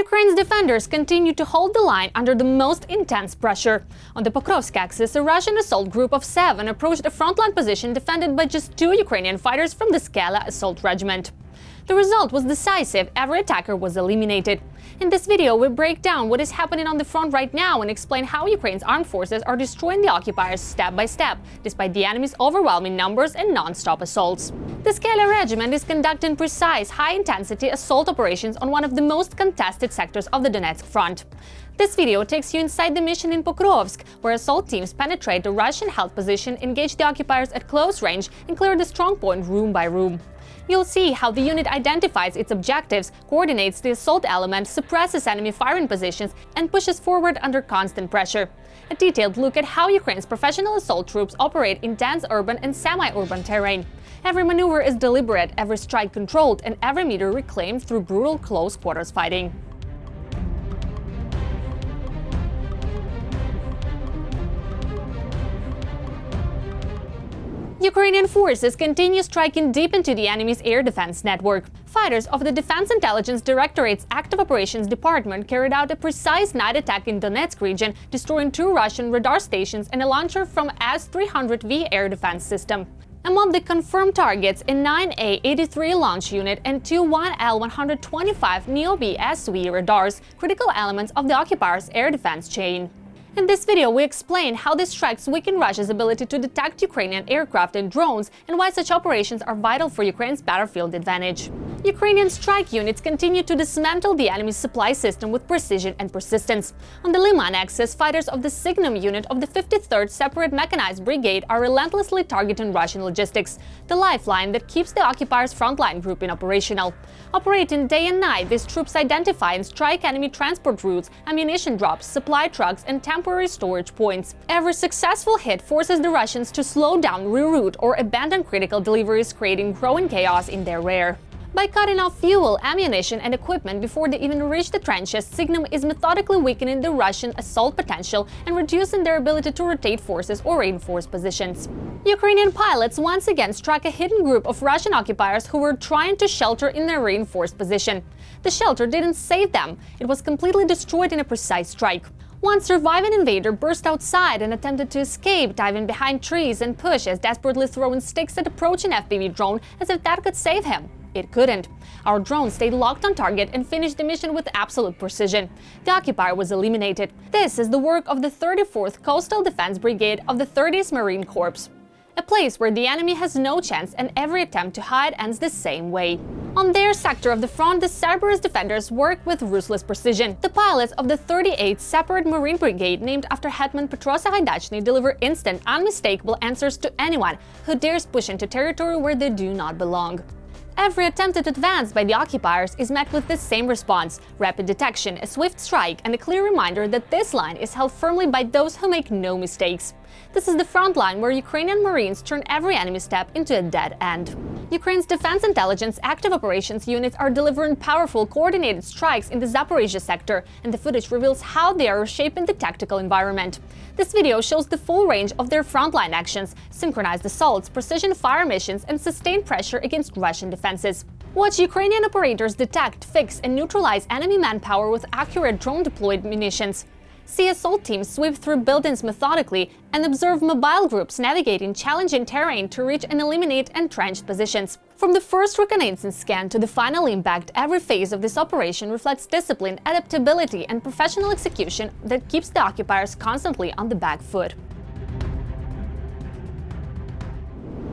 Ukraine's defenders continue to hold the line under the most intense pressure. On the Pokrovsk axis, a Russian assault group of 7 approached a frontline position defended by just 2 Ukrainian fighters from the SKELYA assault regiment. The result was decisive. Every attacker was eliminated. In this video, we break down what is happening on the front right now and explain how Ukraine's armed forces are destroying the occupiers step by step, despite the enemy's overwhelming numbers and non-stop assaults. The SKELYA regiment is conducting precise, high-intensity assault operations on one of the most contested sectors of the Donetsk front. This video takes you inside the mission in Pokrovsk, where assault teams penetrate the Russian-held position, engage the occupiers at close range, and clear the strongpoint room by room. You'll see how the unit identifies its objectives, coordinates the assault element, suppresses enemy firing positions, and pushes forward under constant pressure. A detailed look at how Ukraine's professional assault troops operate in dense urban and semi-urban terrain. Every maneuver is deliberate, every strike controlled, and every meter reclaimed through brutal close-quarters fighting. Ukrainian forces continue striking deep into the enemy's air defense network. Fighters of the Defense Intelligence Directorate's Active Operations Department carried out a precise night attack in Donetsk region, destroying 2 Russian radar stations and a launcher from S-300V air defense system. Among the confirmed targets, a 9A-83 launch unit and 2 1L-125 Neo-B SV radars, critical elements of the occupiers' air defense chain. In this video, we explain how these strikes weaken Russia's ability to detect Ukrainian aircraft and drones, and why such operations are vital for Ukraine's battlefield advantage. Ukrainian strike units continue to dismantle the enemy's supply system with precision and persistence. On the Liman axis, fighters of the Signum unit of the 53rd Separate Mechanized Brigade are relentlessly targeting Russian logistics, the lifeline that keeps the occupiers' frontline grouping operational. Operating day and night, these troops identify and strike enemy transport routes, ammunition drops, supply trucks, and temporary storage points. Every successful hit forces the Russians to slow down, reroute, or abandon critical deliveries, creating growing chaos in their rear. By cutting off fuel, ammunition, and equipment before they even reach the trenches, Signum is methodically weakening the Russian assault potential and reducing their ability to rotate forces or reinforce positions. Ukrainian pilots once again struck a hidden group of Russian occupiers who were trying to shelter in a reinforced position. The shelter didn't save them. It was completely destroyed in a precise strike. One surviving invader burst outside and attempted to escape, diving behind trees and pushes, desperately throwing sticks at approaching FPV drone as if that could save him. It couldn't. Our drone stayed locked on target and finished the mission with absolute precision. The occupier was eliminated. This is the work of the 34th Coastal Defense Brigade of the 30th Marine Corps. A place where the enemy has no chance and every attempt to hide ends the same way. On their sector of the front, the Cerberus defenders work with ruthless precision. The pilots of the 38th Separate Marine Brigade, named after Hetman Petro Sagaidachny, deliver instant, unmistakable answers to anyone who dares push into territory where they do not belong. Every attempted advance by the occupiers is met with the same response: rapid detection, a swift strike, and a clear reminder that this line is held firmly by those who make no mistakes. This is the front line where Ukrainian Marines turn every enemy step into a dead end. Ukraine's Defense Intelligence Active Operations units are delivering powerful, coordinated strikes in the Zaporizhzhia sector, and the footage reveals how they are reshaping the tactical environment. This video shows the full range of their frontline actions: synchronized assaults, precision fire missions, and sustained pressure against Russian defenses. Watch Ukrainian operators detect, fix, and neutralize enemy manpower with accurate drone-deployed munitions. See assault teams sweep through buildings methodically, and observe mobile groups navigating challenging terrain to reach and eliminate entrenched positions. From the first reconnaissance scan to the final impact, every phase of this operation reflects discipline, adaptability, and professional execution that keeps the occupiers constantly on the back foot.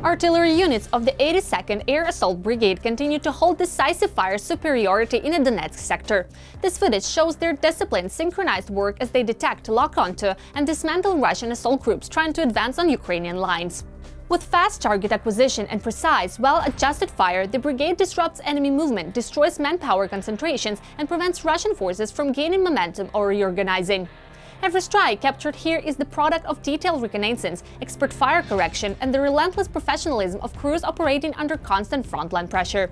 Artillery units of the 82nd Air Assault Brigade continue to hold decisive fire superiority in the Donetsk sector. This footage shows their disciplined, synchronized work as they detect, lock onto, and dismantle Russian assault groups trying to advance on Ukrainian lines. With fast target acquisition and precise, well-adjusted fire, the brigade disrupts enemy movement, destroys manpower concentrations, and prevents Russian forces from gaining momentum or reorganizing. Every strike captured here is the product of detailed reconnaissance, expert fire correction, and the relentless professionalism of crews operating under constant frontline pressure.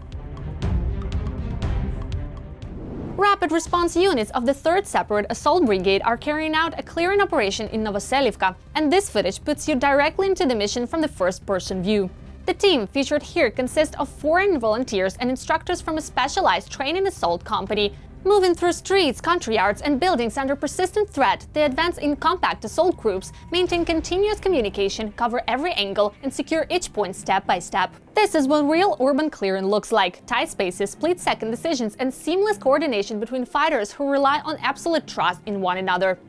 Rapid response units of the 3rd Separate Assault Brigade are carrying out a clearing operation in Novoselivka, and this footage puts you directly into the mission from the first-person view. The team featured here consists of foreign volunteers and instructors from a specialized training assault company, Moving through streets, country yards, and buildings under persistent threat, they advance in compact assault groups, maintain continuous communication, cover every angle, and secure each point step by step. This is what real urban clearing looks like: tight spaces, split-second decisions, and seamless coordination between fighters who rely on absolute trust in one another.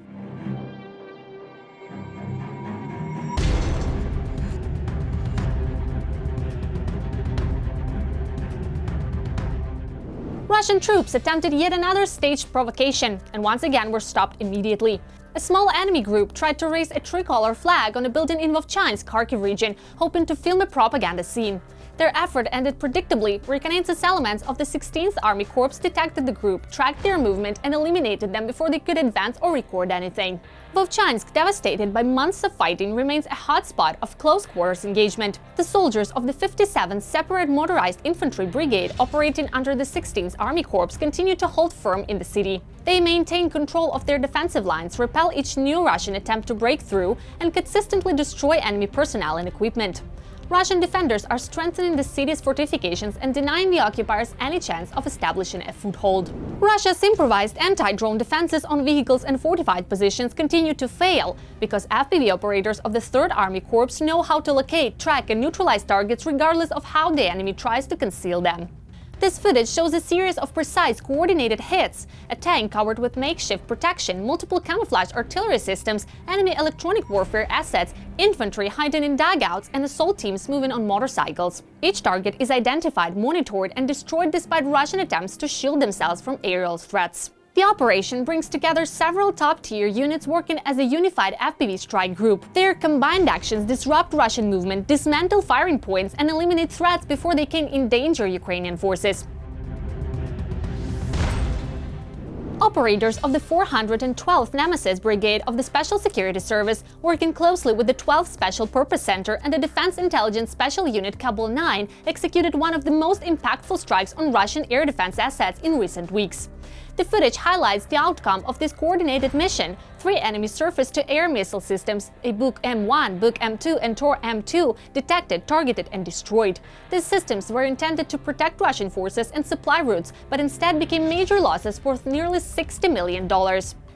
Russian troops attempted yet another staged provocation, and once again were stopped immediately. A small enemy group tried to raise a tricolor flag on a building in Vovchansk, Kharkiv region, hoping to film a propaganda scene. Their effort ended predictably. Reconnaissance elements of the 16th Army Corps detected the group, tracked their movement, and eliminated them before they could advance or record anything. Vovchansk, devastated by months of fighting, remains a hotspot of close-quarters engagement. The soldiers of the 57th Separate Motorized Infantry Brigade, operating under the 16th Army Corps, continue to hold firm in the city. They maintain control of their defensive lines, repel each new Russian attempt to break through, and consistently destroy enemy personnel and equipment. Russian defenders are strengthening the city's fortifications and denying the occupiers any chance of establishing a foothold. Russia's improvised anti-drone defenses on vehicles and fortified positions continue to fail, because FPV operators of the 3rd Army Corps know how to locate, track, and neutralize targets regardless of how the enemy tries to conceal them. This footage shows a series of precise, coordinated hits: a tank covered with makeshift protection, multiple camouflage artillery systems, enemy electronic warfare assets, infantry hiding in dugouts, and assault teams moving on motorcycles. Each target is identified, monitored, and destroyed despite Russian attempts to shield themselves from aerial threats. The operation brings together several top-tier units working as a unified FPV strike group. Their combined actions disrupt Russian movement, dismantle firing points, and eliminate threats before they can endanger Ukrainian forces. Operators of the 412th Nemesis Brigade of the Special Security Service, working closely with the 12th Special Purpose Center and the Defense Intelligence Special Unit Kabul 9, executed one of the most impactful strikes on Russian air defense assets in recent weeks. The footage highlights the outcome of this coordinated mission: 3 enemy surface-to-air missile systems, a Buk M1, Buk M2, and Tor M2, detected, targeted, and destroyed. These systems were intended to protect Russian forces and supply routes, but instead became major losses worth nearly $60 million.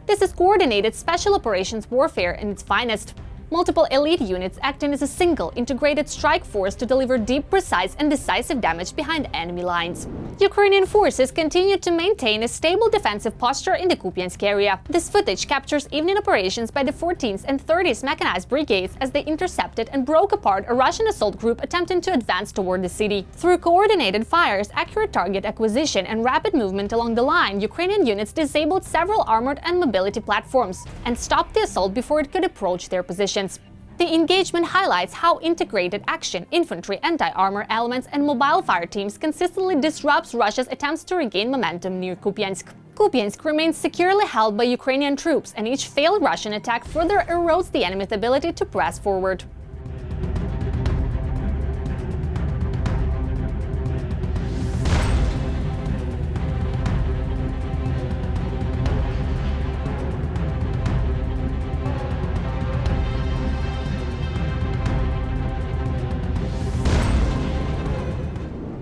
This is coordinated special operations warfare in its finest. Multiple elite units acting as a single, integrated strike force to deliver deep, precise, and decisive damage behind enemy lines. Ukrainian forces continue to maintain a stable defensive posture in the Kupyansk area. This footage captures evening operations by the 14th and 30th Mechanized Brigades as they intercepted and broke apart a Russian assault group attempting to advance toward the city. Through coordinated fires, accurate target acquisition, and rapid movement along the line, Ukrainian units disabled several armored and mobility platforms and stopped the assault before it could approach their positions. The engagement highlights how integrated action, infantry, anti-armor elements, and mobile fire teams consistently disrupts Russia's attempts to regain momentum near Kupyansk. Kupyansk remains securely held by Ukrainian troops, and each failed Russian attack further erodes the enemy's ability to press forward.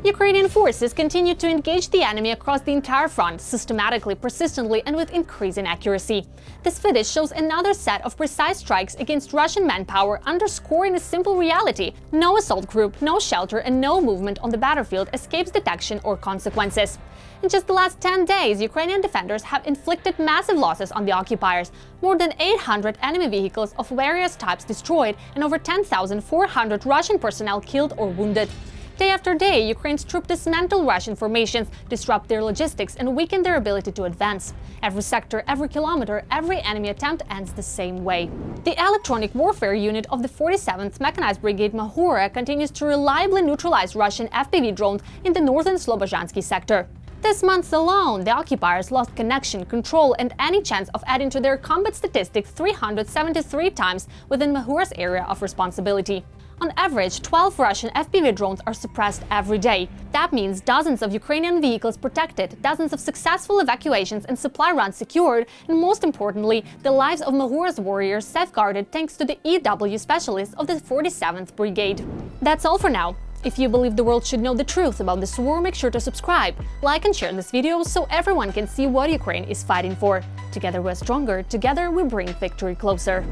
Ukrainian forces continue to engage the enemy across the entire front, systematically, persistently, and with increasing accuracy. This footage shows another set of precise strikes against Russian manpower, underscoring a simple reality: no assault group, no shelter, and no movement on the battlefield escapes detection or consequences. In just the last 10 days, Ukrainian defenders have inflicted massive losses on the occupiers: more than 800 enemy vehicles of various types destroyed, and over 10,400 Russian personnel killed or wounded. Day after day, Ukraine's troops dismantle Russian formations, disrupt their logistics, and weaken their ability to advance. Every sector, every kilometer, every enemy attempt ends the same way. The electronic warfare unit of the 47th Mechanized Brigade Mahura continues to reliably neutralize Russian FPV drones in the northern Slobozhansky sector. This month alone, the occupiers lost connection, control, and any chance of adding to their combat statistics 373 times within Mahura's area of responsibility. On average, 12 Russian FPV drones are suppressed every day. That means dozens of Ukrainian vehicles protected, dozens of successful evacuations and supply runs secured, and most importantly, the lives of Mahura's warriors safeguarded thanks to the EW specialists of the 47th Brigade. That's all for now. If you believe the world should know the truth about this war, make sure to subscribe, like and share this video so everyone can see what Ukraine is fighting for. Together we're stronger, together we bring victory closer.